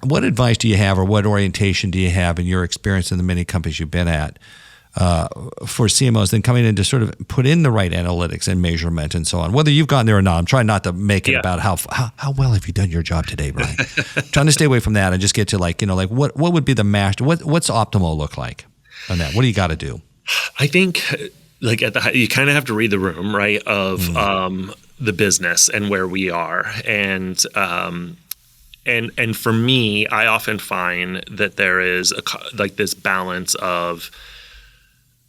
What advice do you have, or what orientation do you have in your experience in the many companies you've been at for CMOs then coming in to sort of put in the right analytics and measurement and so on, whether you've gotten there or not? I'm trying not to make it about how well have you done your job today, Brian? Trying to stay away from that and just get to what would be the master, what's optimal look like on that? What do you got to do? I think you kind of have to read the room, right, of the business and where we are. And for me, I often find that there is this balance of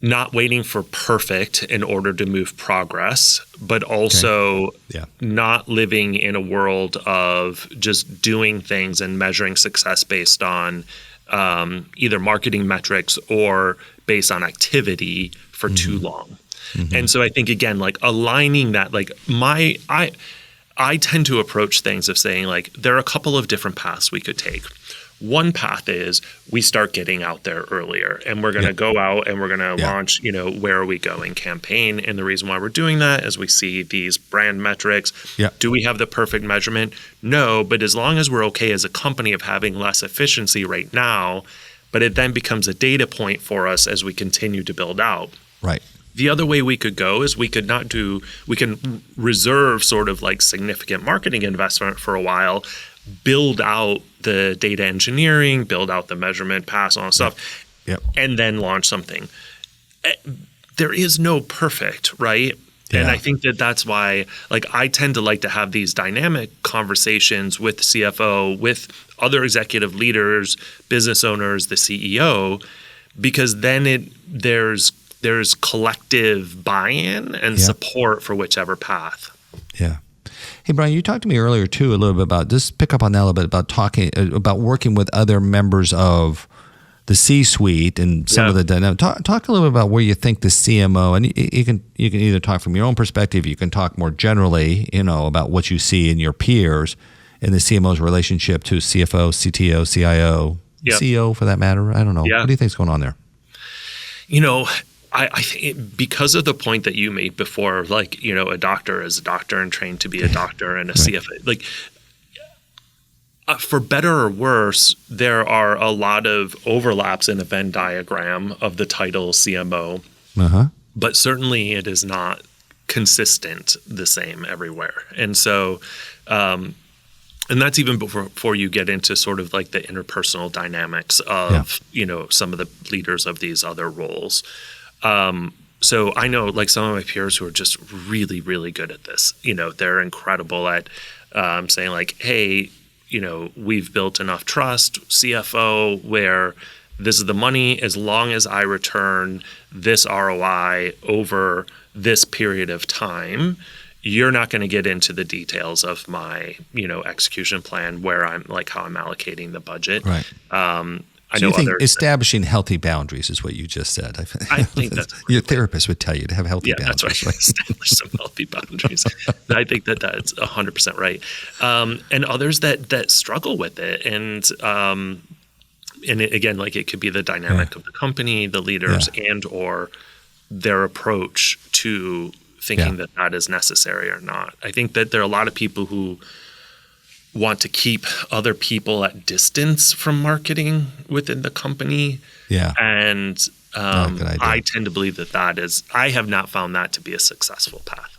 not waiting for perfect in order to move progress, but also not living in a world of just doing things and measuring success based on either marketing metrics or based on activity for too long. And so I think, again, aligning that, I tend to approach things of saying, there are a couple of different paths we could take. One path is we start getting out there earlier, and we're going to go out and we're going to launch, where are we going campaign. And the reason why we're doing that is we see these brand metrics. Do we have the perfect measurement? No, but as long as we're okay as a company of having less efficiency right now, but it then becomes a data point for us as we continue to build out. Right. The other way we could go is we can reserve sort of significant marketing investment for a while, build out the data engineering, build out the measurement, pass on stuff, and then launch something. There is no perfect, right? Yeah. And I think that's why I tend to like to have these dynamic conversations with CFO, with other executive leaders, business owners, the CEO, because then there's collective buy-in and support for whichever path. Yeah. Hey, Brian, you talked to me earlier too a little bit about, just pick up on that a little bit, about talking about working with other members of the C-suite and some of the dynamics. Talk a little bit about where you think the CMO, and you can either talk from your own perspective, you can talk more generally, about what you see in your peers in the CMO's relationship to CFO, CTO, CIO, CEO for that matter. I don't know. What do you think is going on there? I think because of the point that you made before, a doctor is a doctor and trained to be a doctor, and a CFO, for better or worse, there are a lot of overlaps in a Venn diagram of the title CMO, but certainly it is not consistent the same everywhere. And so, and that's even before you get into sort of the interpersonal dynamics of, some of the leaders of these other roles. So I know some of my peers who are just really, really good at this. They're incredible at saying hey, we've built enough trust, CFO, where this is the money as long as I return this ROI over this period of time. You're not going to get into the details of my, execution plan, where I'm how I'm allocating the budget. Right. I know you think establishing healthy boundaries is what you just said. I think that's your therapist would tell you to have healthy boundaries. That's right. Establish some healthy boundaries. I think that's 100% right. And others that struggle with it, and again, it could be the dynamic of the company, the leaders, and or their approach to thinking that is necessary or not. I think that there are a lot of people who want to keep other people at distance from marketing within the company. Yeah. And I tend to believe that is, I have not found that to be a successful path.